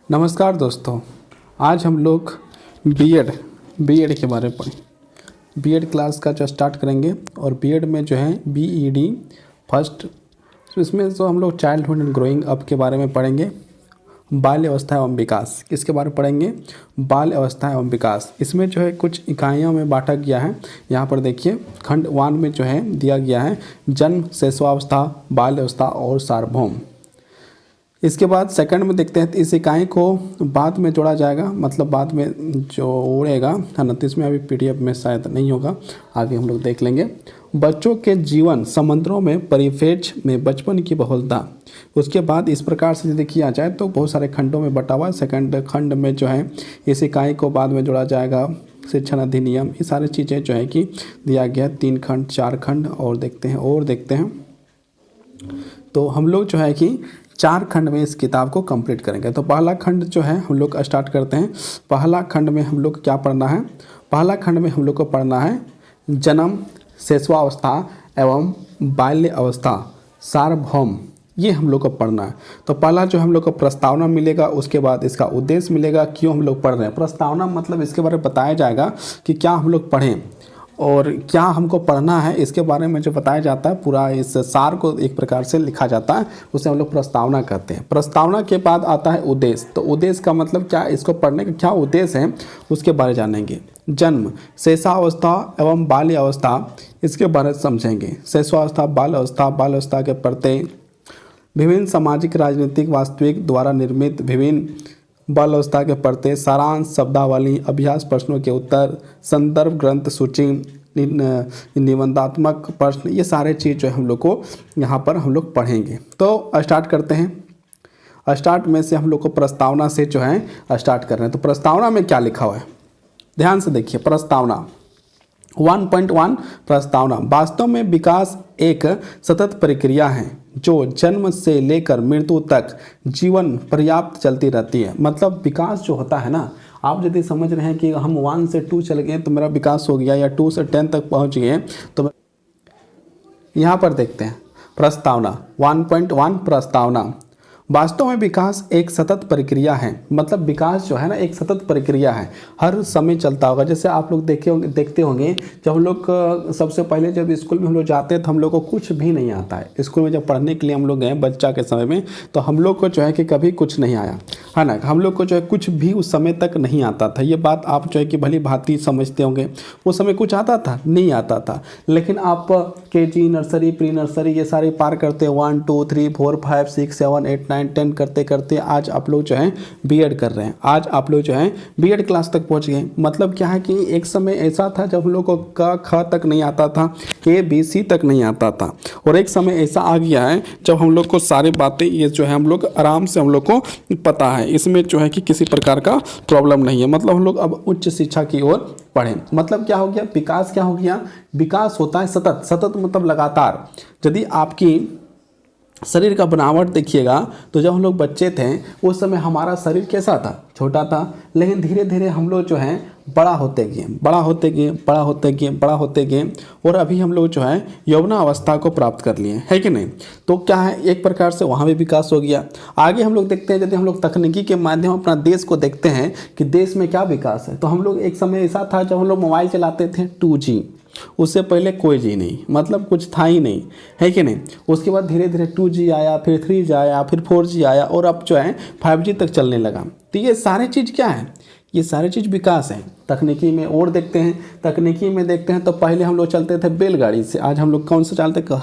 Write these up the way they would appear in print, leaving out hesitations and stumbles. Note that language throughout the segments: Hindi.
नमस्कार दोस्तों। आज हम लोग बीएड के बारे में पढ़ें। बीएड क्लास का जो स्टार्ट करेंगे और बीएड में जो है बीईडी फर्स्ट, तो इसमें जो हम लोग चाइल्डहुड एंड ग्रोइंग अप के बारे में पढ़ेंगे। बाल अवस्था एवं विकास, इसके बारे में पढ़ेंगे। बाल अवस्था एवं विकास, इसमें जो है कुछ इकाइयों में बांटा गया है। यहाँ पर देखिए खंड 1 में जो है दिया गया है जन्म, शैशवावस्था, बाल अवस्था और सार्वभौम। इसके बाद सेकंड में देखते हैं इस इकाई को बाद में जोड़ा जाएगा, मतलब बाद में जोड़ेगा है ना। तो इसमें अभी पीडीएफ में शायद नहीं होगा, आगे हम लोग देख लेंगे। बच्चों के जीवन समंदरों में परिप्रेक्ष्य में बचपन की बहुलता। उसके बाद इस प्रकार से यदि किया जाए तो बहुत सारे खंडों में बटा हुआ है। सेकंड खंड में जो है इस इकाई को बाद में जोड़ा जाएगा शिक्षण अधिनियम। ये सारी चीज़ें जो है कि दिया गया 3 खंड 4 खंड और देखते हैं। तो हम लोग जो है कि 4 खंड में इस किताब को कंप्लीट करेंगे। तो पहला खंड जो है हम लोग स्टार्ट करते हैं। पहला खंड में हम लोग क्या पढ़ना है? पहला खंड में हम लोग को पढ़ना है जन्म, शैशवावस्था एवं बाल्य अवस्था, सार्वभौम। ये हम लोग को पढ़ना है। तो पहला जो हम लोग को प्रस्तावना मिलेगा, उसके बाद इसका उद्देश्य मिलेगा, क्यों हम लोग पढ़ रहे हैं। प्रस्तावना मतलब इसके बारे में बताया जाएगा कि क्या हम लोग पढ़ें और क्या हमको पढ़ना है, इसके बारे में जो बताया जाता है पूरा इस सार को एक प्रकार से लिखा जाता है, उसे हम लोग प्रस्तावना कहते हैं। प्रस्तावना के बाद आता है उद्देश्य। तो उद्देश्य का मतलब क्या, इसको पढ़ने का क्या उद्देश्य है उसके बारे में जानेंगे। जन्म, शैशवावस्था एवं बाल्य अवस्था, इसके बारे में समझेंगे। शैशवावस्था, बाल अवस्था के प्रत्यय, विभिन्न सामाजिक राजनीतिक वास्तविक द्वारा निर्मित विभिन्न बाल अवस्था के प्रत्यय, सारांश, शब्दावली, अभ्यास प्रश्नों के उत्तर, संदर्भ ग्रंथ सूची, निबंधात्मक प्रश्न, ये सारे चीज़ जो है हम लोग को यहाँ पर हम लोग पढ़ेंगे। तो स्टार्ट करते हैं। स्टार्ट में से हम लोग को प्रस्तावना से जो है स्टार्ट कर रहे हैं। तो प्रस्तावना में क्या लिखा हुआ है ध्यान से देखिए। प्रस्तावना 1.1 प्रस्तावना, वास्तव में विकास एक सतत प्रक्रिया है जो जन्म से लेकर मृत्यु तक जीवन पर्याप्त चलती रहती है। मतलब विकास जो होता है ना, आप यदि समझ रहे हैं कि हम 1 से 2 चल गए तो मेरा विकास हो गया, या 2 से 10 तक पहुंच गए, तो यहाँ पर देखते हैं प्रस्तावना 1.1 प्रस्तावना, वास्तव में विकास एक सतत प्रक्रिया है। मतलब विकास जो है ना एक सतत प्रक्रिया है, हर समय चलता होगा। जैसे आप लोग देखते होंगे जब हम लोग सबसे पहले जब स्कूल में हम लोग जाते हैं तो हम लोग को कुछ भी नहीं आता है। स्कूल में जब पढ़ने के लिए हम लोग गए बच्चा के समय में, तो हम लोग को जो है कि कभी कुछ नहीं आया है ना। हम लोग को जो है कुछ भी उस समय तक नहीं आता था। ये बात आप जो है कि भली भांति समझते होंगे। उस समय कुछ आता था? नहीं आता था। लेकिन आप केजी, नर्सरी, प्री नर्सरी ये सारे पार करते 1 2 3 4 5 6 7 8 9 10 करते करते आज आप लोग जो है बीएड कर रहे हैं। आज आप लोग जो है बीएड क्लास तक पहुंच गए। मतलब क्या है कि एक समय ऐसा था जब हम लोग को क ख तक नहीं आता था, ABC तक नहीं आता था, और एक समय ऐसा आ गया है जब हम लोग को सारी बातें ये जो है हम लोग आराम से हम लोग को पता है। इसमें जो है कि किसी प्रकार का प्रॉब्लम नहीं है। मतलब हम लोग अब उच्च शिक्षा की ओर पढ़ें। मतलब क्या हो गया, विकास क्या हो गया, विकास होता है सतत। सतत मतलब लगातार। यदि आपकी शरीर का बनावट देखिएगा तो जब हम लोग बच्चे थे उस समय हमारा शरीर कैसा था, छोटा था। लेकिन धीरे धीरे हम लोग जो है बड़ा होते गए और अभी हम लोग जो है यौवना अवस्था को प्राप्त कर लिए, है कि नहीं। तो क्या है, एक प्रकार से वहाँ भी विकास हो गया। आगे हम लोग देखते हैं, यदि हम लोग तकनीकी के माध्यम अपना देश को देखते हैं कि देश में क्या विकास है, तो हम लोग एक समय ऐसा था जब हम लोग मोबाइल चलाते थे 2G, उससे पहले कोई जी नहीं, मतलब कुछ था ही नहीं, है कि नहीं। उसके बाद धीरे धीरे 2G आया, फिर 3G आया, फिर 4G आया, और अब जो है 5G तक चलने लगा। तो ये सारी चीज़ क्या है, ये सारी चीज़ विकास है। तकनीकी में और देखते हैं तो पहले हम लोग चलते थे बैलगाड़ी से, आज हम लोग कौन सा चलते हैं,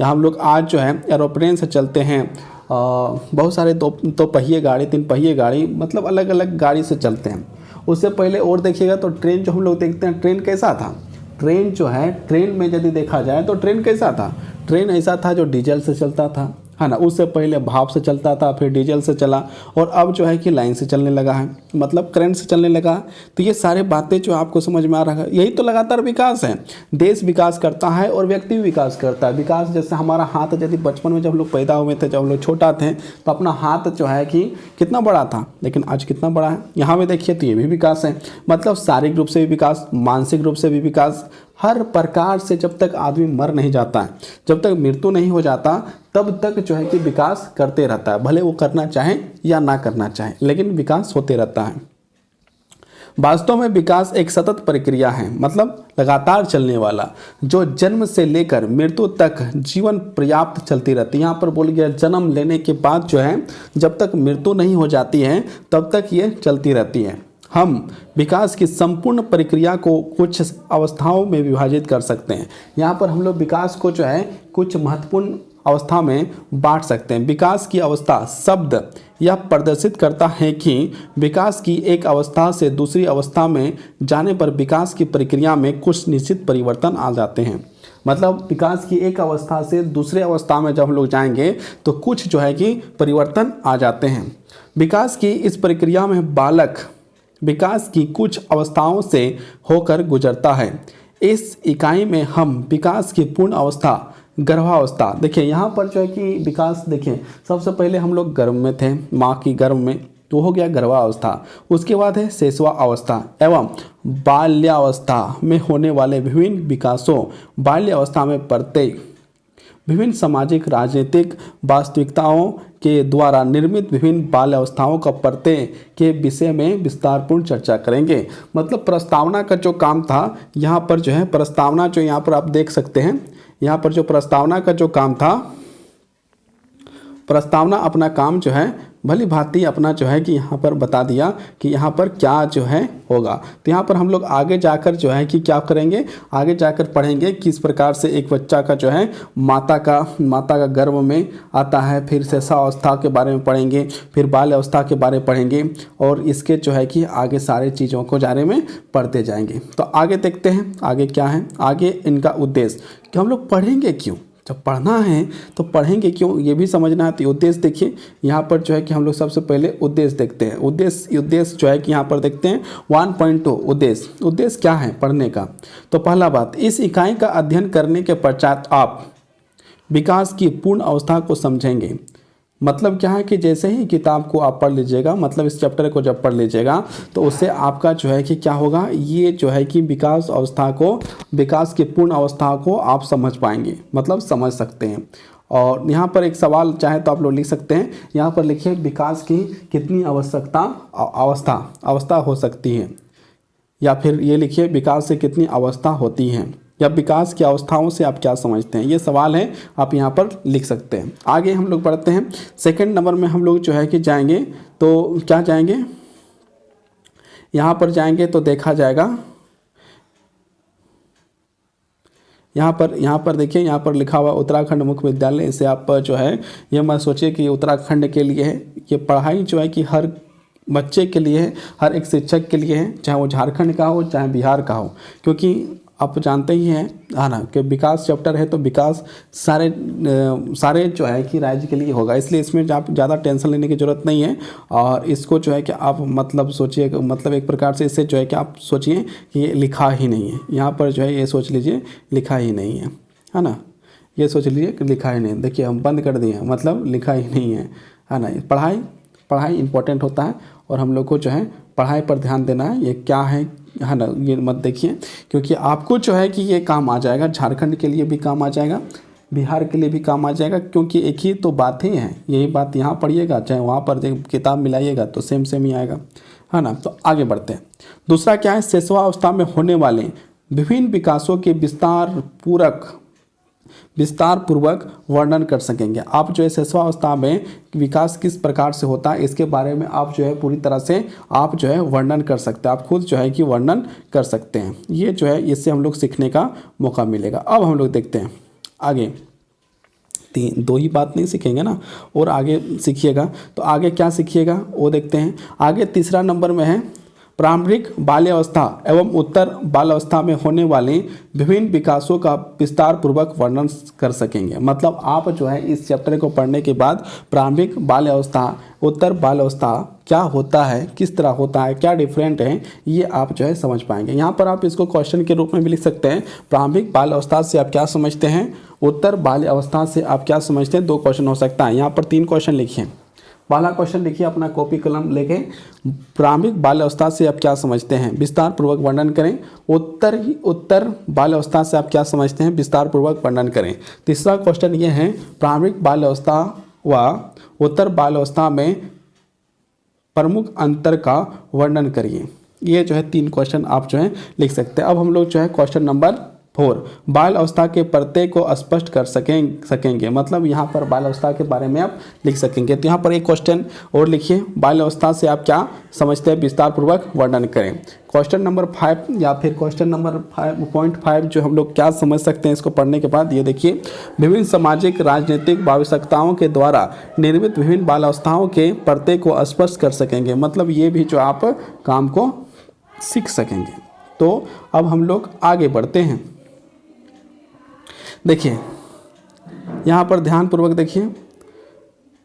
हम लोग आज जो है एरोप्लेन से चलते हैं। बहुत सारे दो पहिए गाड़ी, 3 पहिए गाड़ी, मतलब अलग अलग गाड़ी से चलते हैं। उससे पहले और देखिएगा तो ट्रेन जो हम लोग देखते हैं, ट्रेन कैसा था, ट्रेन जो है, ट्रेन में यदि देखा जाए तो ट्रेन कैसा था, ट्रेन ऐसा था जो डीजल से चलता था, है ना। उससे पहले भाप से चलता था, फिर डीजल से चला, और अब जो है कि लाइन से चलने लगा है, मतलब करंट से चलने लगा। तो ये सारे बातें जो आपको समझ में आ रहा है, यही तो लगातार विकास है। देश विकास करता है और व्यक्ति भी विकास करता है। विकास जैसे हमारा हाथ, यदि बचपन में जब हम लोग पैदा हुए थे, जब हम लोग छोटा थे, तो अपना हाथ जो है कि कितना बड़ा था, लेकिन आज कितना बड़ा है। यहाँ में देखिए तो ये भी विकास है। मतलब शारीरिक रूप से भी विकास, मानसिक रूप से भी विकास, हर प्रकार से जब तक आदमी मर नहीं जाता है, जब तक मृत्यु नहीं हो जाता, तब तक जो है कि विकास करते रहता है, भले वो करना चाहे या ना करना चाहे, लेकिन विकास होते रहता है। वास्तव में विकास एक सतत प्रक्रिया है, मतलब लगातार चलने वाला, जो जन्म से लेकर मृत्यु तक जीवन पर्याप्त चलती रहती है। यहाँ पर बोल गया जन्म लेने के बाद जो है जब तक मृत्यु नहीं हो जाती है तब तक ये चलती रहती है। हम विकास की संपूर्ण प्रक्रिया को कुछ अवस्थाओं में विभाजित कर सकते हैं। यहाँ पर हम लोग विकास को जो है कुछ महत्वपूर्ण अवस्था में बांट सकते हैं। विकास की अवस्था शब्द यह प्रदर्शित करता है कि विकास की एक अवस्था से दूसरी अवस्था में जाने पर विकास की प्रक्रिया में कुछ निश्चित परिवर्तन आ जाते हैं। मतलब विकास की एक अवस्था से दूसरे अवस्था में जब हम लोग जाएंगे तो कुछ जो है कि परिवर्तन आ जाते हैं। विकास की इस प्रक्रिया में बालक विकास की कुछ अवस्थाओं से होकर गुजरता है। इस इकाई में हम विकास की पूर्ण अवस्था गर्भावस्था, देखिए यहाँ पर जो है कि विकास, देखिए सबसे पहले हम लोग गर्भ में थे, माँ की गर्भ में, तो हो गया गर्भावस्था। उसके बाद है शैशवा अवस्था एवं बाल्यावस्था में होने वाले विभिन्न विकासों। बाल्यावस्था में प्रत्येक विभिन्न सामाजिक राजनीतिक वास्तविकताओं के द्वारा निर्मित विभिन्न बाल्यावस्थाओं का प्रत्येक के विषय में विस्तारपूर्ण चर्चा करेंगे। मतलब प्रस्तावना का जो काम था, यहाँ पर जो है प्रस्तावना, जो यहाँ पर आप देख सकते हैं, यहाँ पर जो प्रस्तावना का जो काम था, प्रस्तावना अपना काम जो है भली भांति अपना जो है कि यहाँ पर बता दिया कि यहाँ पर क्या जो है होगा। तो यहाँ पर हम लोग आगे जाकर जो है कि क्या करेंगे, आगे जाकर पढ़ेंगे किस प्रकार से एक बच्चा का जो है माता का गर्भ में आता है, फिर शैशवावस्था के बारे में पढ़ेंगे, फिर बाल अवस्था के बारे में पढ़ेंगे, और इसके जो है कि आगे सारे चीज़ों को बारे में पढ़ते जाएंगे। तो आगे देखते हैं आगे क्या है। आगे इनका उद्देश्य कि हम लोग पढ़ेंगे क्यों, जब पढ़ना है तो पढ़ेंगे क्यों, ये भी समझना है। तो उद्देश्य देखिए यहाँ पर जो है कि हम लोग सबसे पहले उद्देश्य देखते हैं। उद्देश्य जो है कि यहाँ पर देखते हैं 1.2 उद्देश्य क्या है पढ़ने का। तो पहला बात, इस इकाई का अध्ययन करने के पश्चात आप विकास की पूर्ण अवस्था को समझेंगे। मतलब क्या है कि जैसे ही किताब को आप पढ़ लीजिएगा, मतलब इस चैप्टर को जब पढ़ लीजिएगा तो उससे आपका जो है कि क्या होगा, ये जो है कि विकास अवस्था को, विकास की पूर्ण अवस्था को आप समझ पाएंगे, मतलब समझ सकते हैं। और यहाँ पर एक सवाल चाहे तो आप लोग लिख सकते हैं, यहाँ पर लिखिए विकास की कितनी अवस्था हो सकती है, या फिर ये लिखिए विकास से कितनी अवस्था होती हैं, या विकास की अवस्थाओं से आप क्या समझते हैं। ये सवाल है, आप यहाँ पर लिख सकते हैं। आगे हम लोग बढ़ते हैं। सेकंड नंबर में हम लोग जो है कि जाएंगे तो क्या जाएंगे, यहाँ पर जाएंगे तो देखा जाएगा, यहाँ पर देखिए, यहाँ पर लिखा हुआ उत्तराखंड मुख्य विद्यालय। इसे आप जो है ये मत सोचिए कि उत्तराखंड के लिए है, ये पढ़ाई जो है कि हर बच्चे के लिए है, हर एक शिक्षक के लिए है, चाहे वो झारखंड का हो चाहे बिहार का हो, क्योंकि आप जानते ही हैं है ना कि विकास चैप्टर है तो विकास सारे जो है कि राज्य के लिए होगा, इसलिए इसमें आप ज़्यादा टेंशन लेने की ज़रूरत नहीं है। और इसको जो है कि आप मतलब सोचिए, मतलब एक प्रकार से इससे जो है कि आप सोचिए कि ये लिखा ही नहीं है, यहाँ पर जो है ये सोच लीजिए लिखा ही नहीं है ना, ये सोच लीजिए कि लिखा ही नहीं। देखिए हम बंद कर दिए, मतलब लिखा ही नहीं है ना। पढ़ाई इंपॉर्टेंट होता है और हम लोग को जो है पढ़ाई पर ध्यान देना है। ये क्या है ना, ये मत देखिए, क्योंकि आपको जो है कि ये काम आ जाएगा, झारखंड के लिए भी काम आ जाएगा, बिहार के लिए भी काम आ जाएगा, क्योंकि एक ही तो बात ही है। यही बात यहाँ पढ़िएगा चाहे वहाँ पर किताब मिलाइएगा तो सेम ही आएगा, है ना। तो आगे बढ़ते हैं। दूसरा क्या है, शैशवावस्था में होने वाले विभिन्न विकासों के विस्तार पूर्वक वर्णन कर सकेंगे। आप जो है शैशवावस्था में विकास किस प्रकार से होता है इसके बारे में आप जो है पूरी तरह से आप जो है वर्णन कर सकते हैं, आप खुद जो है कि वर्णन कर सकते हैं। ये जो है इससे हम लोग सीखने का मौका मिलेगा। अब हम लोग देखते हैं आगे, दो ही बात नहीं सीखेंगे ना, और आगे सीखिएगा। तो आगे क्या सीखिएगा वो देखते हैं। आगे तीसरा नंबर में है प्रारंभिक बाल्यावस्था एवं उत्तर बाल्यावस्था में होने वाले विभिन्न विकासों का विस्तार पूर्वक वर्णन कर सकेंगे। मतलब आप जो है इस चैप्टर को पढ़ने के बाद प्रारंभिक बाल्यावस्था, उत्तर बाल्यावस्था क्या होता है, किस तरह होता है, क्या डिफरेंट है, ये आप जो है समझ पाएंगे। यहाँ पर आप इसको क्वेश्चन के रूप में भी लिख सकते हैं। प्रारंभिक बाल्यावस्था से आप क्या समझते हैं, उत्तर बाल्यावस्था से आप क्या समझते हैं, 2 क्वेश्चन हो सकता है। यहाँ पर 3 क्वेश्चन लिखिए। पहला क्वेश्चन लिखिए अपना कॉपी कलम लेके। प्रारंभिक बाल्यावस्था से आप क्या समझते हैं, विस्तार पूर्वक वर्णन करें। उत्तर बाल्यावस्था से आप क्या समझते हैं, विस्तार पूर्वक वर्णन करें। तीसरा क्वेश्चन ये है, प्रारंभिक बाल्यावस्था व उत्तर बाल्यावस्था में प्रमुख अंतर का वर्णन करिए। ये जो है 3 क्वेश्चन आप जो है लिख सकते हैं। अब हम लोग जो है क्वेश्चन नंबर 4, बाल अवस्था के प्रत्यय को स्पष्ट कर सकेंगे, मतलब यहाँ पर बाल अवस्था के बारे में आप लिख सकेंगे। तो यहाँ पर एक क्वेश्चन और लिखिए, बाल अवस्था से आप क्या समझते हैं, विस्तार पूर्वक वर्णन करें। क्वेश्चन नंबर 5 या फिर क्वेश्चन नंबर 5.5 जो हम लोग क्या समझ सकते हैं इसको पढ़ने के बाद, ये देखिए, विभिन्न सामाजिक राजनीतिक आवश्यकताओं के द्वारा निर्मित विभिन्न बाल अवस्थाओं के प्रत्यय को स्पष्ट कर सकेंगे, मतलब ये भी जो आप काम को सीख सकेंगे। तो अब हम लोग आगे बढ़ते हैं। देखिए यहाँ पर ध्यानपूर्वक देखिए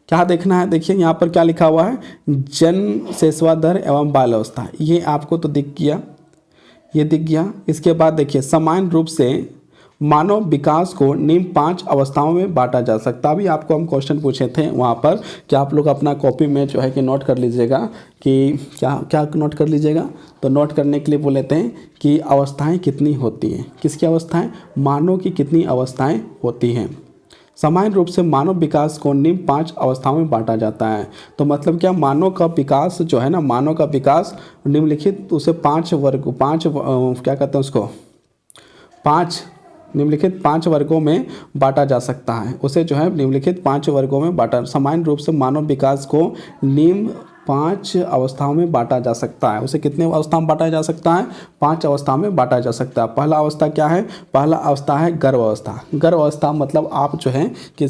क्या देखना है। देखिए यहाँ पर क्या लिखा हुआ है, जन्म सेसवा दर एवं बाल अवस्था, ये आपको तो दिख गया, ये दिख गया। इसके बाद देखिए, सामान्य रूप से मानव विकास को निम्न 5 अवस्थाओं में बांटा जा सकता है। अभी आपको हम क्वेश्चन पूछे थे वहाँ पर कि आप लोग अपना कॉपी में जो है कि नोट कर लीजिएगा कि क्या नोट कर लीजिएगा। तो नोट करने के लिए बोले थे कि अवस्थाएं कितनी होती हैं, किसकी अवस्थाएं, मानव की कितनी अवस्थाएं होती हैं। सामान्य रूप से मानव विकास को निम्न 5 अवस्थाओं में बांटा जाता है। तो मतलब क्या, मानव का विकास जो है ना, मानव का विकास निम्नलिखित उसे 5 क्या कहते हैं उसको, 5 निम्नलिखित 5 वर्गों में बांटा जा सकता है। उसे जो है निम्नलिखित 5 वर्गों में बांटा, सामान्य रूप से मानव विकास को निम्न 5 अवस्थाओं में बांटा जा सकता है। उसे कितने अवस्था में बांटा जा सकता है, 5 अवस्था में बांटा जा सकता है। पहला अवस्था क्या है, पहला अवस्था है गर्भ अवस्था। गर्भ अवस्था मतलब आप जो है कि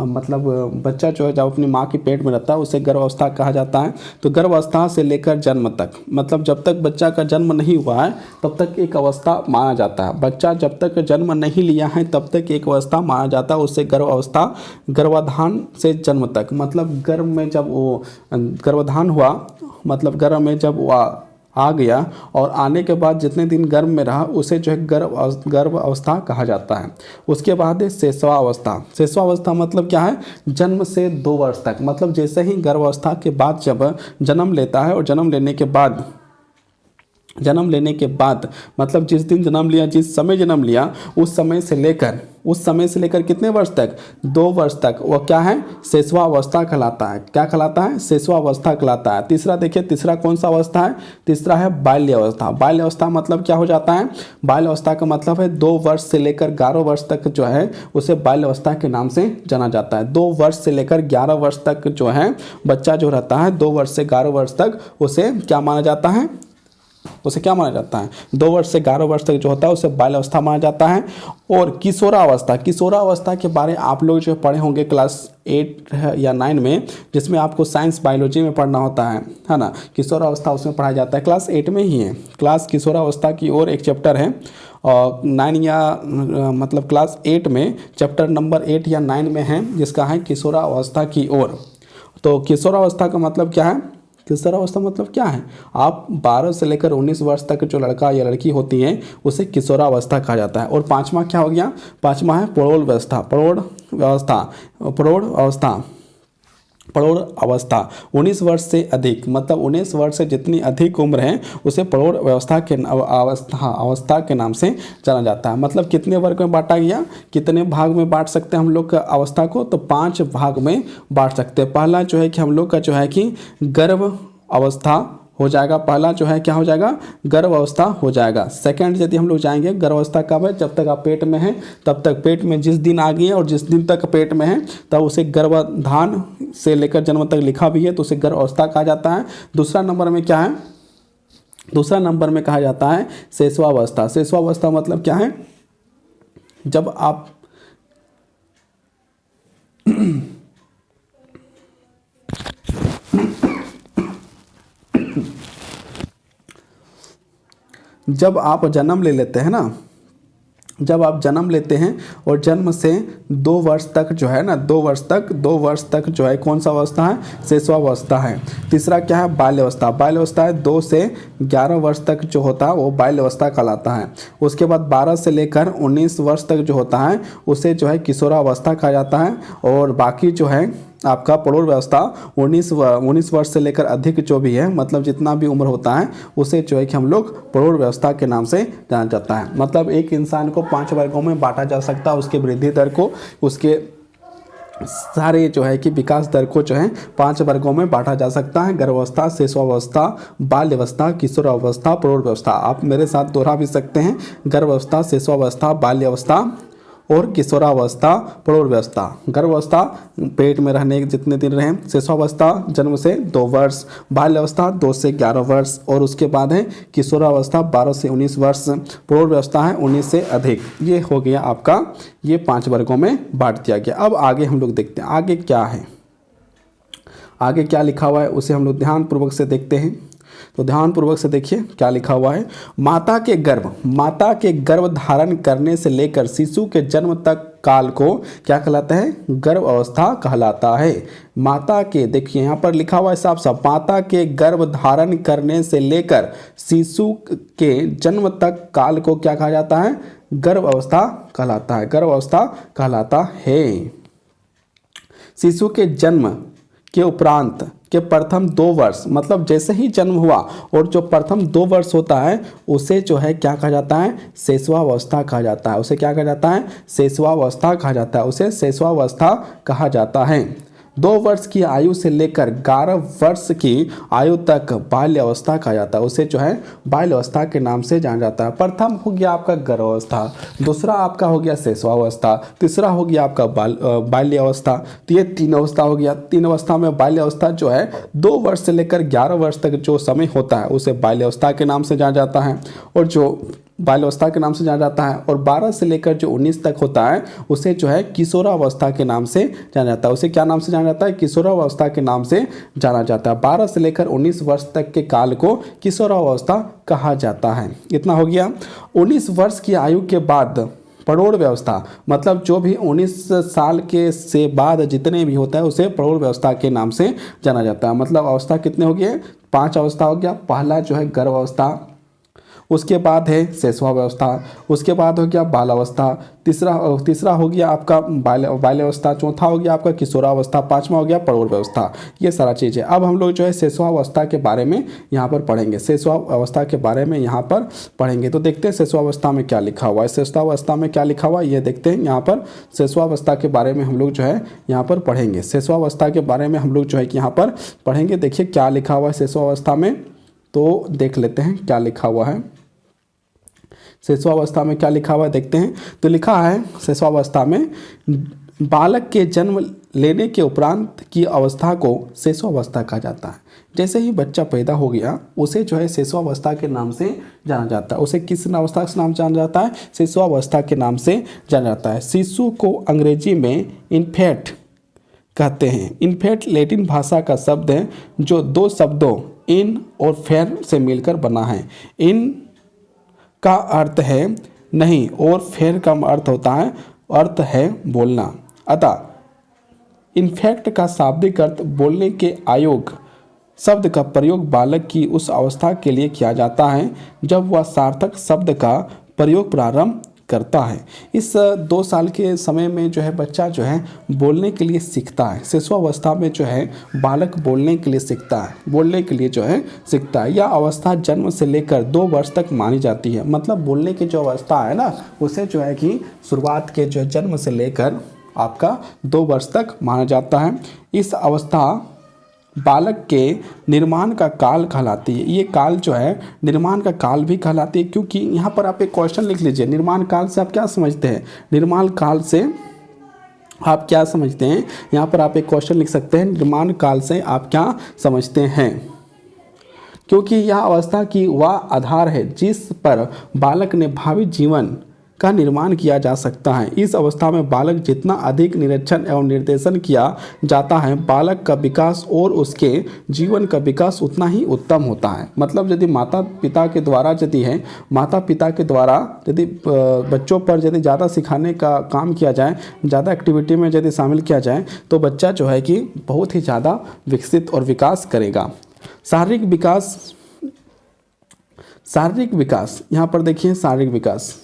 मतलब बच्चा जो है जब अपनी माँ के पेट में रहता है उसे गर्भ अवस्था कहा जाता है। तो गर्भ अवस्था से लेकर जन्म तक, मतलब जब तक बच्चा का जन्म नहीं हुआ है तब तक एक अवस्था माना जाता है। बच्चा जब तक जन्म नहीं लिया है तब तक एक अवस्था माना जाता है, उससे गर्भ अवस्था। गर्भाधान से जन्म तक, मतलब गर्भ में जब वो गर्भाधान हुआ, मतलब गर्भ में जब वो आ गया और आने के बाद जितने दिन गर्भ में रहा उसे जो है गर्भ अवस्था कहा जाता है। उसके बाद है शैशवा अवस्था। शैशवा अवस्था मतलब क्या है, जन्म से 2 वर्ष तक, मतलब जैसे ही गर्भ अवस्था के बाद जब जन्म लेता है और जन्म लेने के बाद मतलब जिस दिन जन्म लिया, जिस समय जन्म लिया, उस समय से लेकर कितने वर्ष तक, 2 वर्ष तक, वो क्या है, शैशवा अवस्था कहलाता है। क्या कहलाता है, शैशवा अवस्था कहलाता है। तीसरा देखिए, तीसरा कौन सा अवस्था है, तीसरा है बाल्य अवस्था। बाल्य अवस्था मतलब क्या हो जाता है, बाल्य अवस्था का मतलब है 2 वर्ष से लेकर 11 वर्ष तक जो है उसे बाल्य अवस्था के नाम से जाना जाता है। 2 वर्ष से लेकर 11 वर्ष तक जो है बच्चा जो रहता है, 2 वर्ष से 11 वर्ष तक उसे क्या माना जाता है, 2 वर्ष से 11 वर्ष तक जो होता है उसे बाल्य अवस्था माना जाता है। और किशोरावस्था के बारे आप लोग जो पढ़े होंगे क्लास 8 या 9 में, जिसमें आपको साइंस बायोलॉजी में पढ़ना होता है ना। किशोरावस्था उसमें पढ़ाया जाता है, क्लास 8 में ही है। क्लास किशोरावस्था की और एक चैप्टर है और 9 या मतलब क्लास 8 में चैप्टर नंबर 8 या 9 में है, जिसका है किशोरावस्था की ओर। तो किशोरावस्था का मतलब क्या है, किशोरावस्था मतलब क्या है, आप 12 से लेकर 19 वर्ष तक जो लड़का या लड़की होती हैं उसे किशोरावस्था कहा जाता है। और 5वां क्या हो गया, 5वां है प्रौढ़ अवस्था। 19 वर्ष से अधिक, मतलब 19 वर्ष से जितनी अधिक उम्र है उसे प्रौढ़ अवस्था के नाम से जाना जाता है। मतलब कितने वर्ग में बांटा गया, कितने भाग में बांट सकते हैं हम लोग अवस्था को, तो 5 भाग में बांट सकते हैं। पहला जो है कि हम लोग का जो है कि गर्भ अवस्था हो जाएगा, पहला जो है क्या हो जाएगा, गर्भ अवस्था हो जाएगा। सेकंड यदि हम लोग जाएंगे, गर्भ अवस्था कब है, जब तक आप पेट में हैं तब तक, पेट में जिस दिन आ गई है और जिस दिन तक पेट में है तब उसे गर्भाधान से लेकर जन्म तक लिखा भी है तो उसे गर्भ अवस्था कहा जाता है। दूसरा नंबर में क्या है, दूसरा नंबर में कहा जाता है शैशवावस्था। शैशवावस्था मतलब क्या है, जब आप जब आप जन्म ले लेते हैं ना, जब आप जन्म लेते हैं और जन्म से 2 वर्ष तक जो है ना, 2 वर्ष तक जो है कौन सा अवस्था है, शैशवावस्था है। तीसरा क्या है, बाल्यावस्था। बाल्यावस्था है 2 से 11 वर्ष तक जो होता है वो बाल्यावस्था कहलाता है। उसके बाद 12 से लेकर 19 वर्ष तक जो होता है उसे जो है किशोरावस्था कहा जाता है। और बाकी जो है आपका प्रौढ़ावस्था 19 वर्ष से लेकर अधिक जो भी है, मतलब जितना भी उम्र होता है उसे जो है कि हम लोग प्रौढ़ावस्था के नाम से जाना जाता है। मतलब एक इंसान को 5 वर्गों में बांटा जा सकता है, उसके वृद्धि दर को, उसके सारे जो है कि विकास दर को जो है 5 वर्गों में बांटा जा सकता है। गर्भावस्था, शिशुअवस्था, बाल्यावस्था, किशोरावस्था, प्रौढ़ावस्था। आप मेरे साथ दोहरा भी सकते हैं, गर्भावस्था, शिशुअवस्था, बाल्यावस्था और किशोरावस्था, प्रौढ़ावस्था। गर्भावस्था पेट में रहने के जितने दिन रहें, शिशुअवस्था जन्म से 2 वर्ष, बाल्यावस्था 2 से 11 वर्ष और उसके बाद है किशोरावस्था 12 से 19 वर्ष, प्रौढ़ावस्था है 19 से अधिक। ये हो गया आपका, ये 5 वर्गों में बांट दिया गया। अब आगे हम लोग देखते हैं आगे क्या है, आगे क्या लिखा हुआ है उसे हम लोग ध्यानपूर्वक से देखते हैं। तो ध्यानपूर्वक से देखिए क्या लिखा हुआ है। माता के गर्भ धारण करने से लेकर शिशु के जन्म तक काल को क्या कहलाता है? गर्भ अवस्था कहलाता है। माता के, देखिए यहाँ पर लिखा हुआ है साफ साफ, माता के गर्भ धारण करने से लेकर शिशु के जन्म तक काल को क्या कहा जाता है? गर्भ अवस्था कहलाता है। गर्भ अवस्था कहलाता है। शिशु के जन्म के उपरांत के प्रथम 2 वर्ष, मतलब जैसे ही जन्म हुआ और जो प्रथम 2 वर्ष होता है उसे जो है क्या कहा जाता है? शैशवावस्था कहा जाता है। उसे क्या कहा जाता है? शैशवावस्था कहा जाता है। उसे शैशवावस्था कहा जाता है। 2 वर्ष की आयु से लेकर 11 वर्ष की आयु तक बाल्यावस्था कहा जाता है। उसे जो है बाल्यावस्था के नाम से जाना जाता है। प्रथम हो गया आपका गर्भावस्था, दूसरा आपका हो गया शैशवावस्था, तीसरा हो गया आपका बाल्यावस्था। तो ये 3 अवस्था हो गया। 3 अवस्था में बाल्यावस्था जो है 2 वर्ष से लेकर 11 वर्ष तक जो समय होता है उसे बाल्यावस्था के नाम से जाना जाता है, और जो बाल्यावस्था के नाम से जाना जाता है। और 12 से लेकर जो 19 तक होता है उसे जो है किशोरावस्था के नाम से जाना जाता है। उसे क्या नाम से जाना जाता है? किशोरावस्था के नाम से जाना जाता है। 12 से लेकर 19 वर्ष तक के काल को किशोरावस्था कहा जाता है। इतना हो गया। 19 वर्ष की आयु के बाद प्रौढ़ावस्था, मतलब जो भी 19 साल के से बाद जितने भी होता है उसे प्रौढ़ावस्था के नाम से जाना जाता है। मतलब अवस्था कितने हो गए? 5 अवस्था हो गया। पहला जो है गर्भावस्था, उसके बाद है शैशवावस्था, उसके बाद हो गया बालावस्था, तीसरा हो गया आपका बाल्यावस्था, चौथा हो गया आपका किशोरावस्था, 5वां हो गया प्रौढ़ावस्था। ये सारा चीज़ है। अब हम लोग जो है शैशवावस्था के बारे में यहाँ पर पढ़ेंगे। शैशवावस्था के बारे में यहाँ पर पढ़ेंगे। तो देखते हैं शैशवावस्था में क्या लिखा हुआ है। शैशवावस्था में क्या लिखा हुआ है ये देखते हैं। यहाँ पर शैशवावस्था के बारे में हम लोग जो है यहाँ पर पढ़ेंगे। शैशवावस्था के बारे में हम लोग जो है कि यहाँ पर पढ़ेंगे। देखिए क्या लिखा हुआ है शैशवावस्था में, तो देख लेते हैं क्या लिखा हुआ है। शैशवावस्था में क्या लिखा हुआ है देखते हैं। तो लिखा है शैशवावस्था में बालक के जन्म लेने के उपरांत की अवस्था को शैशवावस्था कहा जाता है। जैसे ही बच्चा पैदा हो गया उसे जो है शैशवावस्था के नाम से जाना जाता है। उसे किस अवस्था के नाम से जाना जाता है? शैशवावस्था के नाम से जाना जाता है। शिशु को अंग्रेजी में इन्फेंट कहते हैं। इन्फेंट लैटिन भाषा का शब्द है जो 2 शब्दों इन और फेर से मिलकर बना है। इन का अर्थ है नहीं और फेर का अर्थ है बोलना। अतः इन्फेक्ट का शाब्दिक अर्थ बोलने के अयोग्य शब्द का प्रयोग बालक की उस अवस्था के लिए किया जाता है जब वह सार्थक शब्द का प्रयोग प्रारंभ करता है। इस 2 साल के समय में जो है बच्चा जो है बोलने के लिए सीखता है। शैशवावस्था में जो है बालक बोलने के लिए सीखता है, बोलने के लिए जो है सीखता है। यह अवस्था जन्म से लेकर 2 वर्ष तक मानी जाती है। मतलब बोलने की जो अवस्था है ना, उसे जो है कि शुरुआत के जो जन्म से लेकर आपका 2 वर्ष तक माना जाता है। इस अवस्था बालक के निर्माण का काल कहलाती है। ये काल जो है निर्माण का काल भी कहलाती है, क्योंकि यहाँ पर आप एक क्वेश्चन लिख लीजिए। निर्माण काल से आप क्या समझते हैं? निर्माण काल से आप क्या समझते हैं? यहाँ पर आप एक क्वेश्चन लिख सकते हैं, निर्माण काल से आप क्या समझते हैं? क्योंकि यह अवस्था की वह आधार है जिस पर बालक ने भावी जीवन का निर्माण किया जा सकता है। इस अवस्था में बालक जितना अधिक निरीक्षण एवं निर्देशन किया जाता है, बालक का विकास और उसके जीवन का विकास उतना ही उत्तम होता है। मतलब यदि माता पिता के द्वारा यदि बच्चों पर यदि ज़्यादा सिखाने का काम किया जाए, ज़्यादा एक्टिविटी में यदि शामिल किया जाए, तो बच्चा जो है कि बहुत ही ज़्यादा विकसित और विकास करेगा। शारीरिक विकास, यहाँ पर देखिए शारीरिक विकास।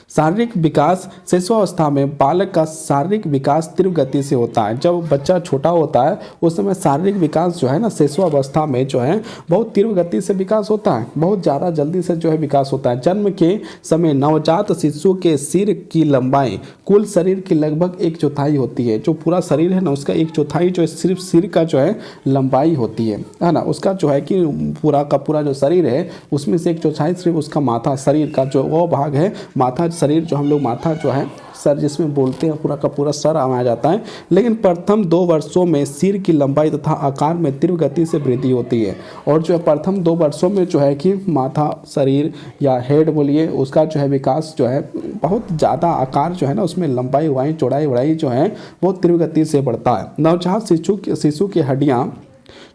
शारीरिक विकास शिशुअवस्था में बालक का शारीरिक विकास तीव्र गति से होता है। जब बच्चा छोटा होता है उस समय शारीरिक विकास जो है ना शिशुअवस्था में जो है बहुत तीव्र गति से विकास होता है, बहुत ज़्यादा जल्दी से जो है विकास होता है। जन्म के समय नवजात शिशु के सिर की लंबाई कुल शरीर की लगभग 1/4 होती है। जो पूरा शरीर है ना उसका 1/4 जो है सिर्फ सिर का जो है लंबाई होती है ना। उसका जो है कि पूरा का पूरा जो शरीर है उसमें से 1/4 सिर्फ उसका माथा, शरीर का जो वो भाग है माथा, शरीर जो हम लोग माथा जो है सर जिसमें बोलते हैं पूरा का पूरा सर आ जाता है। लेकिन प्रथम 2 वर्षों में सिर की लंबाई तथा आकार में तीव्र गति से वृद्धि होती है। और जो है प्रथम 2 वर्षों में जो है कि माथा, शरीर या हेड बोलिए उसका जो है विकास जो है बहुत ज़्यादा आकार जो है ना उसमें लंबाई वाई चौड़ाई वड़ाई जो है बहुत तीव्र गति से बढ़ता है। नवजात शिशु की हड्डियाँ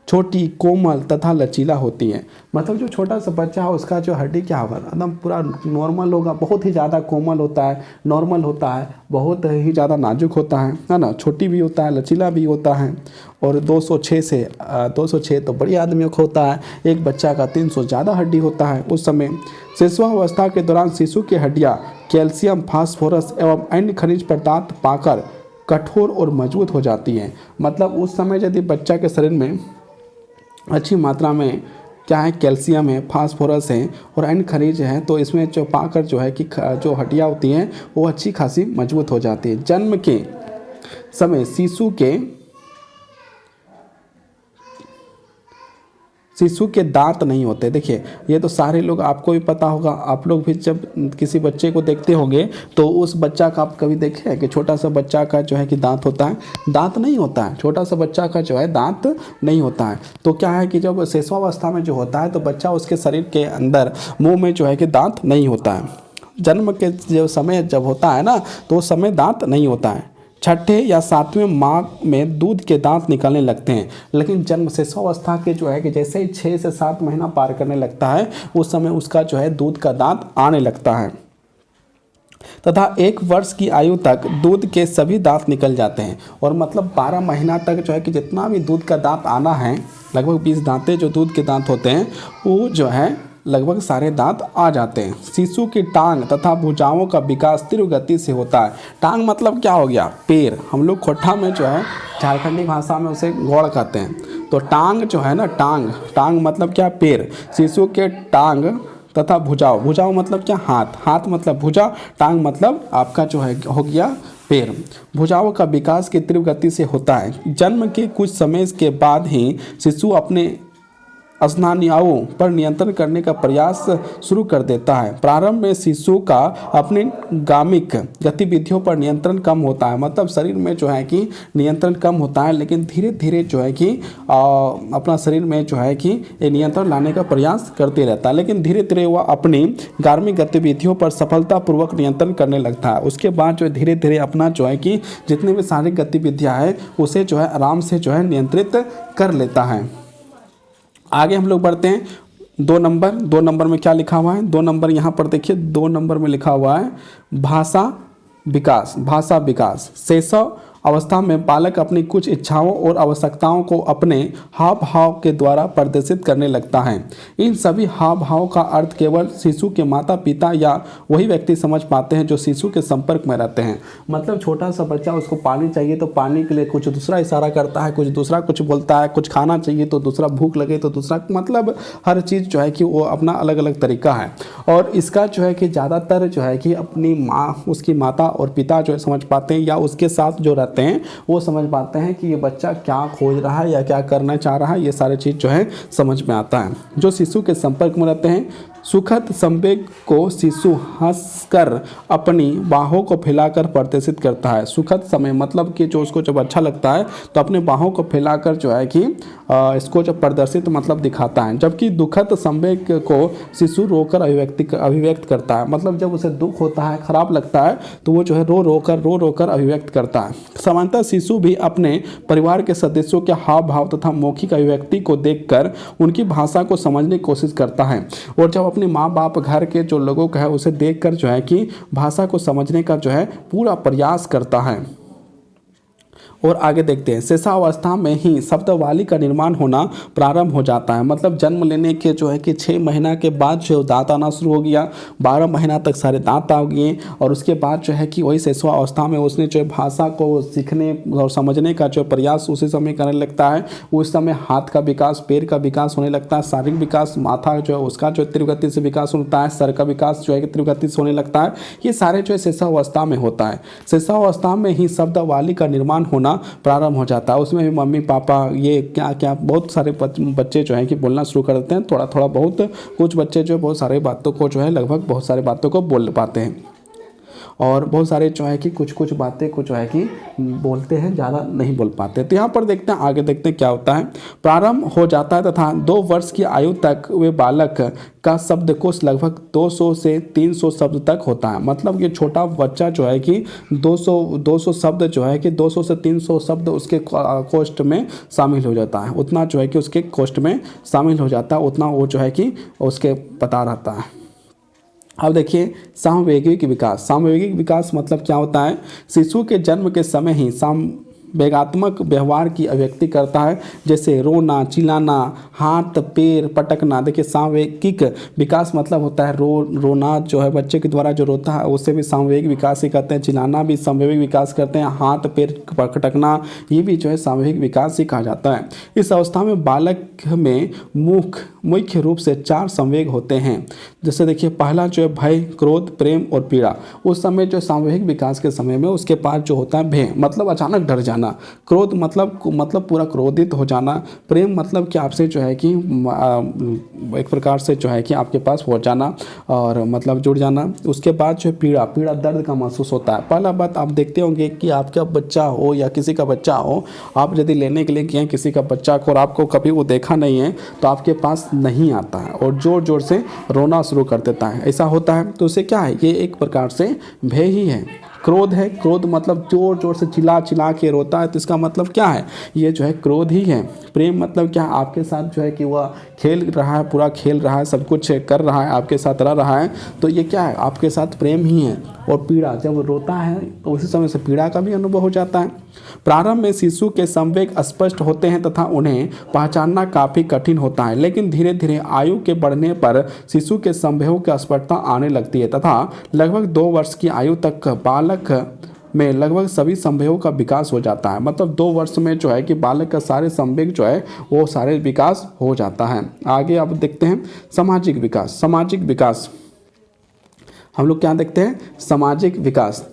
छोटी, कोमल तथा लचीला होती है। मतलब जो छोटा सा बच्चा है उसका जो हड्डी क्या होगा एकदम पूरा नॉर्मल होगा, बहुत ही ज़्यादा कोमल होता है, नॉर्मल होता है, बहुत ही ज़्यादा नाजुक होता है ना, छोटी भी होता है, लचीला भी होता है। और 206 तो बड़ी आदमियों को होता है, एक बच्चा का 300 ज़्यादा हड्डी होता है। उस समय शिशुअवस्था के दौरान शिशु की हड्डियाँ कैल्शियम, फास्फोरस एवं अन्य खनिज पदार्थ पाकर कठोर और मजबूत हो जाती हैं। मतलब उस समय यदि बच्चा के शरीर में अच्छी मात्रा में क्या है कैल्शियम है, फास्फोरस है और अन्य खनिज हैं तो इसमें जो पाकर जो है कि जो हड्डियाँ होती हैं वो अच्छी खासी मजबूत हो जाती है। जन्म के समय शिशु के दांत नहीं होते। देखिए ये तो सारे लोग, आपको भी पता होगा, आप लोग भी जब किसी बच्चे को देखते होंगे तो उस बच्चा का आप कभी देखे हैं कि छोटा सा बच्चा का जो है कि दांत होता है? दांत नहीं होता है, छोटा सा बच्चा का जो है दांत नहीं होता है। तो क्या है कि जब शिशुअवस्था में जो होता है तो बच्चा उसके शरीर के अंदर मुँह में जो है कि दांत नहीं होता है। जन्म के जो समय जब होता है ना तो उस समय दांत नहीं होता है। 6ठे या 7वें माह में दूध के दांत निकलने लगते हैं। लेकिन जन्म शिशुअवस्था के जो है कि जैसे ही 6 से 7 महीना पार करने लगता है उस समय उसका जो है दूध का दांत आने लगता है तथा 1 वर्ष की आयु तक दूध के सभी दांत निकल जाते हैं। और मतलब 12 महीना तक जो है कि जितना भी दूध का दांत आना है, लगभग 20 दांतें जो दूध के दांत होते हैं वो जो है लगभग सारे दांत आ जाते हैं। शिशु की टांग तथा भुजाओं का विकास तीव्र गति से होता है। टांग मतलब क्या हो गया? पैर। हम लोग खोट्ठा में जो है झारखंडी भाषा में उसे गौड़ कहते हैं। तो टांग जो है ना, टांग मतलब क्या? पैर। शिशु के टांग तथा भुजाओं मतलब क्या? हाथ मतलब भुजा, टांग मतलब आपका जो है हो गया पैर। भुजाओं का विकास की तीव्र गति से होता है। जन्म के कुछ समय के बाद ही शिशु अपने स्नायुओं पर नियंत्रण करने का प्रयास शुरू कर देता है। प्रारंभ में शिशु का अपने गामिक गतिविधियों पर नियंत्रण कम होता है। मतलब शरीर में जो है कि नियंत्रण कम होता है, लेकिन धीरे धीरे जो है कि अपना शरीर में जो है कि नियंत्रण लाने का प्रयास करते रहता है। लेकिन धीरे धीरे वह अपनी गार्मिक गतिविधियों पर सफलतापूर्वक नियंत्रण करने लगता है। उसके बाद जो धीरे धीरे अपना जो है कि जितनी भी शारीरिक गतिविधियाँ हैं उसे जो है आराम से जो है नियंत्रित कर लेता है। आगे हम लोग बढ़ते हैं। 2 नंबर में क्या लिखा हुआ है? 2 नंबर यहाँ पर देखिए, 2 नंबर में लिखा हुआ है भाषा विकास। शैशव अवस्था में बालक अपनी कुछ इच्छाओं और आवश्यकताओं को अपने हाव भाव के द्वारा प्रदर्शित करने लगता है। इन सभी हाव भाव का अर्थ केवल शिशु के माता पिता या वही व्यक्ति समझ पाते हैं जो शिशु के संपर्क में रहते हैं। मतलब छोटा सा बच्चा, उसको पानी चाहिए तो पानी के लिए कुछ दूसरा इशारा करता है, कुछ दूसरा कुछ बोलता है, कुछ खाना चाहिए तो दूसरा, भूख लगे तो दूसरा, मतलब हर चीज़ जो है कि वो अपना अलग अलग तरीका है। और इसका जो है कि ज़्यादातर जो है कि अपनी माँ, उसकी माता और पिता जो है समझ पाते हैं या उसके साथ जो रहते हैं वो समझ पाते हैं कि ये बच्चा क्या खोज रहा है या क्या करना चाह रहा है। ये सारे चीज़ जो है समझ में आता है। जो शिशु के संपर्क में रहते हैं, सुखद संवेग को शिशु हंसकर अपनी बाहों को फैलाकर प्रदर्शित करता है। सुखद समय मतलब कि जो उसको जब अच्छा लगता है तो अपने बाहों को फैलाकर जो है कि इसको जब प्रदर्शित मतलब दिखाता है। जबकि दुखद संवेग को शिशु रोकर अभिव्यक्त करता है। मतलब जब उसे दुख होता है, खराब लगता है तो वो जो है रो रोकर अभिव्यक्त करता है। सामान्यतः शिशु भी अपने परिवार के सदस्यों के हाव भाव तथा मौखिक अभिव्यक्ति को देखकर उनकी भाषा को समझने की कोशिश करता है। और जब अपने माँ बाप, घर के जो लोगों का है उसे देखकर जो है कि भाषा को समझने का जो है पूरा प्रयास करता है। और आगे देखते हैं, शिशुअवस्था में ही शब्दावली का निर्माण होना प्रारंभ हो जाता है। मतलब जन्म लेने के जो है कि 6 महीना के बाद जो दांत आना शुरू हो गया, 12 महीना तक सारे दांत आ गए, और उसके बाद जो है कि वही शिशुअवस्था में उसने जो है भाषा को सीखने और समझने का जो प्रयास उसी समय करने लगता है। उस समय हाथ का विकास, पैर का विकास होने लगता है, शारीरिक विकास, माथा जो है उसका जो तीव्र गति से विकास होता है, सर का विकास जो है कि तीव्र गति से होने लगता है। ये सारे जो है शिशुअवस्था में होता है। शिशुअवस्था में ही शब्दावली का निर्माण होना प्रारंभ हो जाता है। उसमें भी मम्मी पापा ये क्या क्या बहुत सारे बच्चे जो है कि बोलना शुरू कर देते हैं। थोड़ा थोड़ा बहुत कुछ बच्चे जो बहुत सारे बातों को जो है लगभग बहुत सारे बातों को बोल पाते हैं, और बहुत सारे जो है कि कुछ बातें को जो है कि बोलते हैं, ज़्यादा नहीं बोल पाते। तो यहाँ पर देखते हैं, आगे देखते हैं क्या होता है। प्रारंभ हो जाता है तथा 2 वर्ष की आयु तक वे बालक का शब्दकोश लगभग 200 से 300 शब्द तक होता है। मतलब ये छोटा बच्चा जो है कि 200 शब्द जो है कि 200 से 300 शब्द उसके कोष्ठ में शामिल हो जाता है। उतना जो है कि उसके कोष्ठ में शामिल हो जाता है, उतना वो जो है कि उसके पता रहता है। अब देखिए सामवेगिक विकास। सामवेगिक विकास मतलब क्या होता है, शिशु के जन्म के समय ही वेगात्मक व्यवहार की अभिव्यक्ति करता है, जैसे रोना, चिल्लाना, हाथ पैर पटकना। देखिए सामवेगिक विकास मतलब होता है रोना जो है बच्चे के द्वारा जो रोता है उसे भी सामवेगिक विकास ही कहते हैं। चिल्लाना भी सामवेगिक विकास करते हैं, हाथ पैर पटकना ये भी जो है सामवेगिक विकास ही कहा जाता है। इस अवस्था में बालक में मुख्य रूप से 4 संवेग होते हैं। जैसे देखिए पहला जो है भय, क्रोध, प्रेम और पीड़ा। उस समय जो सामूहिक विकास के समय में उसके पास जो होता है भय मतलब अचानक डर जाना, क्रोध मतलब पूरा क्रोधित हो जाना, प्रेम मतलब कि आपसे जो है कि एक प्रकार से जो है कि आपके पास हो जाना और मतलब जुड़ जाना। उसके बाद जो है पीड़ा दर्द का महसूस होता है। पहला बात आप देखते होंगे कि आपका बच्चा हो या किसी का बच्चा हो, आप यदि लेने के लिए गए किसी का बच्चा को और आपको कभी वो देखा नहीं है तो आपके पास नहीं आता है और ज़ोर से रोना शुरू कर देता है। ऐसा होता है तो उसे क्या है, ये एक प्रकार से भय ही है। क्रोध है, क्रोध मतलब जोर से चिल्ला के रोता है, तो इसका मतलब क्या है, ये जो है क्रोध ही है। प्रेम मतलब क्या, आपके साथ जो है कि वह खेल रहा है, पूरा खेल रहा है, सब कुछ कर रहा है, आपके साथ रह रहा है, तो ये क्या है, आपके साथ प्रेम ही है। और पीड़ा, जब रोता है तो उसी समय से पीड़ा का भी अनुभव हो जाता है। प्रारंभ में शिशु के संवेग स्पष्ट होते हैं तथा उन्हें पहचानना काफ़ी कठिन होता है, लेकिन धीरे धीरे आयु के बढ़ने पर शिशु के संवेगों की स्पष्टता आने लगती है तथा लगभग 2 वर्ष की आयु तक बालक में लगभग सभी संवेगों का विकास हो जाता है। मतलब 2 वर्ष में जो है कि बालक का सारे संवेग जो है वो सारे विकास हो जाता है। आगे आप देखते हैं सामाजिक विकास। सामाजिक विकास हम लोग क्या देखते हैं, सामाजिक विकास।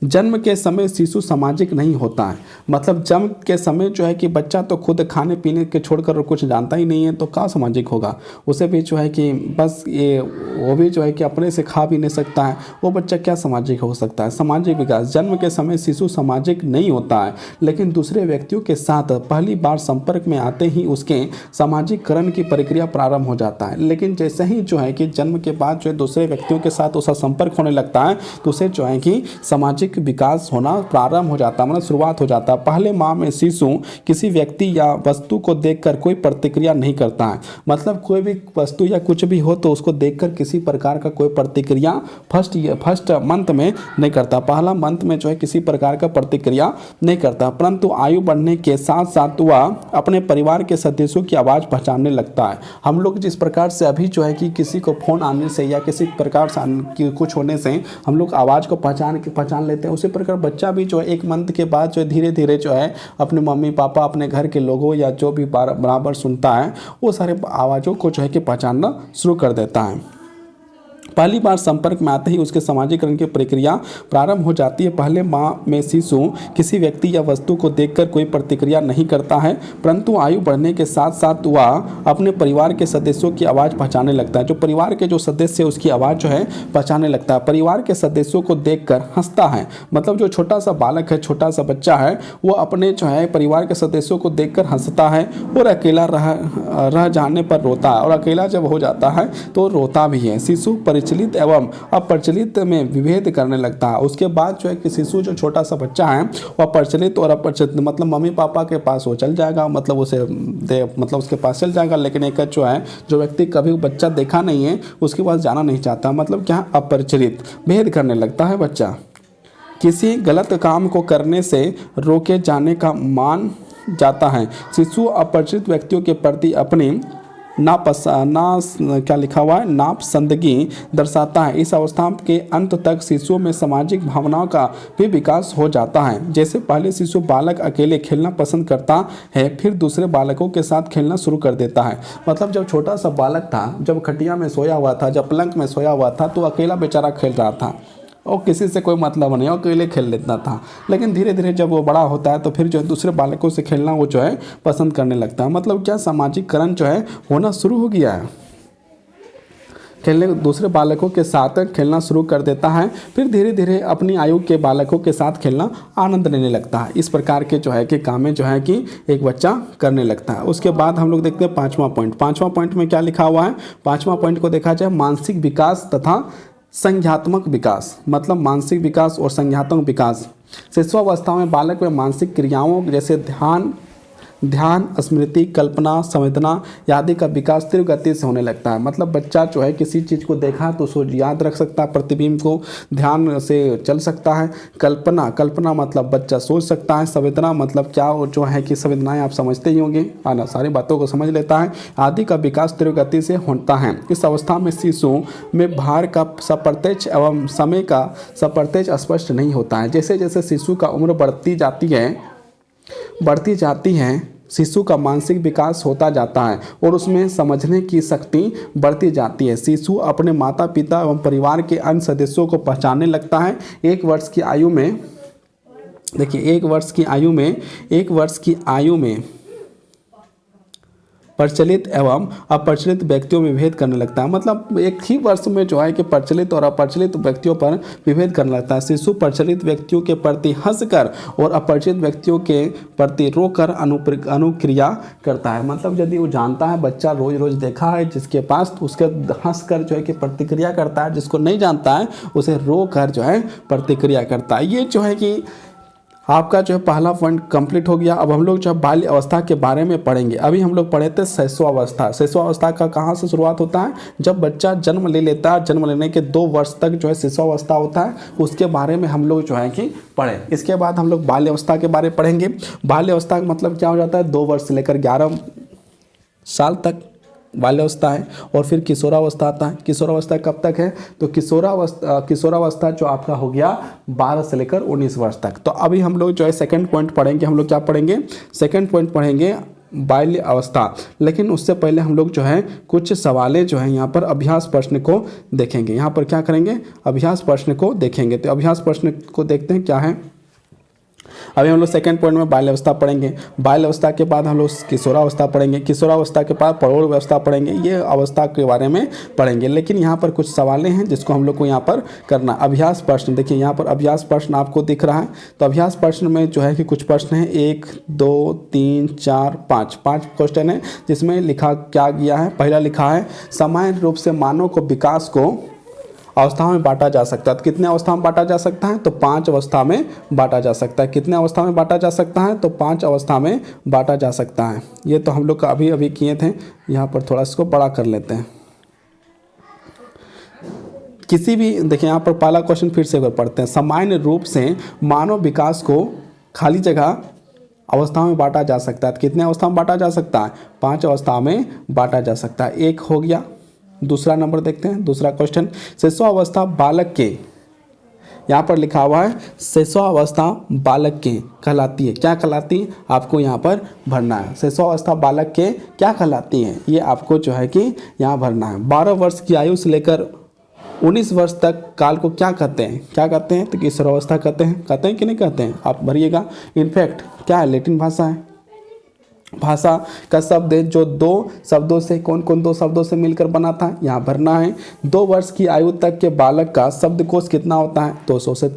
जन्म के समय शिशु सामाजिक नहीं होता है। मतलब जन्म के समय जो है कि बच्चा तो खुद खाने पीने के छोड़कर कुछ जानता ही नहीं है, तो क्या सामाजिक होगा। उसे भी जो है कि बस ये वो भी जो है कि अपने से खा भी नहीं सकता है, वो बच्चा क्या सामाजिक हो सकता है। सामाजिक विकास, जन्म के समय शिशु सामाजिक नहीं होता है, लेकिन दूसरे व्यक्तियों के साथ पहली बार संपर्क में आते ही उसके सामाजिकरण की प्रक्रिया प्रारंभ हो जाता है। लेकिन जैसे ही जो है कि जन्म के बाद जो है दूसरे व्यक्तियों के साथ उसका संपर्क होने लगता है तो उसे जो है कि सामाजिक विकास होना प्रारंभ हो जाता है, मतलब शुरुआत हो जाता है। पहले माह में शिशु किसी व्यक्ति या वस्तु को देखकर कोई प्रतिक्रिया नहीं करता है। मतलब कोई भी वस्तु या कुछ भी हो तो उसको देखकर किसी प्रकार का कोई प्रतिक्रिया फर्स्ट मंथ में नहीं करता। पहला मंथ में जो है किसी प्रकार का प्रतिक्रिया नहीं करता, परंतु आयु बढ़ने के साथ साथ वह अपने परिवार के सदस्यों की आवाज़ पहचानने लगता है। हम लोग जिस प्रकार से अभी जो है कि किसी को फ़ोन आने से या किसी प्रकार से कुछ होने से हम लोग आवाज़ को पहचान लेते हैं, उसी प्रकार बच्चा भी जो है 1 मंथ के बाद जो है धीरे धीरे जो है अपने मम्मी पापा, अपने घर के लोगों या जो भी बराबर सुनता है वो सारे आवाज़ों को जो है कि पहचानना शुरू कर देता है। पहली बार संपर्क में आते ही उसके सामाजिकरण की प्रक्रिया प्रारंभ हो जाती है। पहले माह में शिशु किसी व्यक्ति या वस्तु को देखकर कोई प्रतिक्रिया नहीं करता है, परंतु आयु बढ़ने के साथ साथ वह अपने परिवार के सदस्यों की आवाज़ पहचानने लगता है। जो परिवार के जो सदस्य है उसकी आवाज़ जो है पहचानने लगता है। परिवार के सदस्यों को देखकर हंसता है। मतलब जो छोटा सा बालक है, छोटा सा बच्चा है, वो अपने जो है परिवार के सदस्यों को देखकर हंसता है और अकेला रह जाने पर रोता है, और अकेला जब हो जाता है तो रोता भी है। शिशु प्रचलित एवं अप्रचलित में विभेद करने लगता है। उसके बाद जो है कि शिशु जो छोटा सा बच्चा है वह प्रचलित और अप्रचलित, मतलब मम्मी पापा के पास वो चल जाएगा, मतलब मतलब उसके पास चल जाएगा, लेकिन एक जो है जो व्यक्ति कभी बच्चा देखा नहीं है उसके पास जाना नहीं चाहता, मतलब क्या, अप्रचलित, भेद करने लगता है बच्चा। किसी गलत काम को करने से रोके जाने का मान जाता है। शिशु अपरिचित व्यक्तियों के प्रति अपनी क्या लिखा हुआ है, नापसंदगी दर्शाता है। इस अवस्था के अंत तक शिशुओं में सामाजिक भावनाओं का भी विकास हो जाता है। जैसे पहले शिशु बालक अकेले खेलना पसंद करता है, फिर दूसरे बालकों के साथ खेलना शुरू कर देता है। मतलब जब छोटा सा बालक था, जब खटिया में सोया हुआ था, जब पलंग में सोया हुआ था, तो अकेला बेचारा खेल रहा था और किसी से कोई मतलब नहीं, और अकेले खेल लेता था। लेकिन धीरे धीरे जब वो बड़ा होता है तो फिर जो है दूसरे बालकों से खेलना वो जो है पसंद करने लगता है। मतलब क्या सामाजिकरण जो है होना शुरू हो गया है, खेलने दूसरे बालकों के साथ खेलना शुरू कर देता है, फिर धीरे धीरे अपनी आयु के बालकों के साथ खेलना आनंद लेने लगता है। इस प्रकार के जो है कि कामें जो है कि एक बच्चा करने लगता है। उसके बाद हम लोग देखते हैं पाँचवा पॉइंट। पाँचवा पॉइंट में क्या लिखा हुआ है, पाँचवा पॉइंट को देखा जाए मानसिक विकास तथा संज्ञात्मक विकास। मतलब मानसिक विकास और संज्ञात्मक विकास। शिशुअवस्था में बालक में मानसिक क्रियाओं जैसे ध्यान, स्मृति, कल्पना, संवेदना आदि का विकास तीव्र गति से होने लगता है। मतलब बच्चा जो है किसी चीज़ को देखा तो उसको याद रख सकता है, प्रतिबिंब को ध्यान से चल सकता है। कल्पना मतलब बच्चा सोच सकता है। संवेदना मतलब क्या जो है कि संवेदनाएं आप समझते ही होंगे, आना सारी बातों को समझ लेता है। आदि का विकास तीव्र गति से होता है। इस अवस्था में शिशु में भार का सप्रत्यक्ष एवं समय का सप्रत्यक्ष स्पष्ट नहीं होता है। जैसे जैसे शिशु का उम्र बढ़ती जाती है शिशु का मानसिक विकास होता जाता है और उसमें समझने की शक्ति बढ़ती जाती है। शिशु अपने माता पिता एवं परिवार के अन्य सदस्यों को पहचानने लगता है। एक वर्ष की आयु में देखिए, एक वर्ष की आयु में प्रचलित एवं अप्रचलित व्यक्तियों में विभेद करने लगता है। मतलब एक ही वर्ष में जो है कि प्रचलित और अप्रचलित व्यक्तियों पर विभेद करने लगता है। शिशु प्रचलित व्यक्तियों के प्रति हंसकर और अपरिचित व्यक्तियों के प्रति रोकर अनुक्रिया करता है। मतलब यदि वो जानता है, बच्चा रोज रोज देखा है जिसके पास, तो उसके हंसकर जो है कि प्रतिक्रिया करता है। जिसको नहीं जानता है उसे रोकर जो है प्रतिक्रिया करता है। ये जो है कि आपका जो है पहला पॉइंट कंप्लीट हो गया। अब हम लोग जो है बाल्य अवस्था के बारे में पढ़ेंगे। अभी हम लोग पढ़े थे शैशवावस्था। शैशवावस्था का कहाँ से शुरुआत होता है, जब बच्चा जन्म ले लेता है। जन्म लेने के 2 वर्ष तक जो है शैशवावस्था होता है, उसके बारे में हम लोग जो है कि पढ़ें। इसके बाद हम लोग बाल्य अवस्था के बारे में पढ़ेंगे। बाल्य अवस्था का मतलब क्या हो जाता है, 2 वर्ष से लेकर 11 साल तक बाल्यावस्था है। और फिर किशोरावस्था आता है। किशोरावस्था कब तक है, तो किशोरावस्था जो आपका हो गया 12 से लेकर 19 वर्ष तक। तो अभी हम लोग जो है सेकंड पॉइंट पढ़ेंगे। हम लोग क्या पढ़ेंगे, सेकंड पॉइंट पढ़ेंगे बाल्य अवस्था। लेकिन उससे पहले हम लोग जो है कुछ सवालें जो है यहाँ पर अभ्यास प्रश्न को देखेंगे। यहाँ पर क्या करेंगे, अभ्यास प्रश्न को देखेंगे। तो अभ्यास प्रश्न को देखते हैं क्या है। अभी हम लोग सेकंड पॉइंट में बाल्यावस्था पढ़ेंगे। बाल्यावस्था के बाद हम लोग किशोरावस्था पढ़ेंगे। किशोरावस्था के बाद प्रौढ़ अवस्था पढ़ेंगे। ये अवस्था के बारे में पढ़ेंगे। लेकिन यहाँ पर कुछ सवालें हैं जिसको हम लोग को यहाँ पर करना। अभ्यास प्रश्न देखिए, यहाँ पर अभ्यास प्रश्न आपको दिख रहा है। तो अभ्यास प्रश्न में जो है कि कुछ प्रश्न हैं, 1 2 3 4 5 क्वेश्चन है, जिसमें लिखा क्या गया है। पहला लिखा है सामान्य रूप से मानव को विकास को अवस्थाओं में बांटा जा सकता है। तो कितने अवस्था में बांटा जा सकता है, तो 5 अवस्था में बांटा जा सकता है। कितने अवस्था में बांटा जा सकता है, तो 5 अवस्था में बांटा जा सकता है। ये तो हम लोग का अभी किए थे। यहाँ पर थोड़ा इसको बड़ा कर लेते हैं। किसी भी देखिए, यहाँ पर पहला क्वेश्चन फिर से पढ़ते हैं। सामान्य रूप से मानव विकास को खाली जगह अवस्थाओं में बांटा जा सकता है। कितने अवस्था में बांटा जा सकता है, 5 अवस्था में बांटा जा सकता है। एक हो गया। दूसरा नंबर देखते हैं, दूसरा क्वेश्चन, शैशवावस्था बालक के, यहाँ पर लिखा हुआ है शैशवावस्था बालक के कहलाती है। क्या कहलाती है, आपको यहाँ पर भरना है। शैशवावस्था बालक के क्या कहलाती है, ये आपको जो है कि यहाँ भरना है। 12 वर्ष की आयु से लेकर 19 वर्ष तक काल को क्या कहते हैं, क्या कहते हैं, तो किशोरावस्था कहते हैं कि नहीं कहते हैं, आप भरिएगा। इनफैक्ट क्या है, लैटिन भाषा है। भाषा का शब्द है जो 2 शब्दों से, कौन कौन 2 शब्दों से मिलकर बना था, यहाँ भरना है। 2 वर्ष की आयु तक के बालक का शब्दकोश कितना होता है, 200 से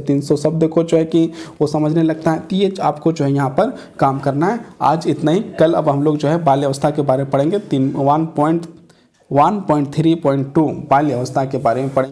300 शब्दकोश जो है कि वो समझने लगता है। तो ये आपको जो है यहाँ पर काम करना है। आज इतना ही। कल अब हम लोग जो है बाल्यावस्था के बारे में पढ़ेंगे। 1.3.2 बाल्यावस्था के बारे में पढ़ेंगे।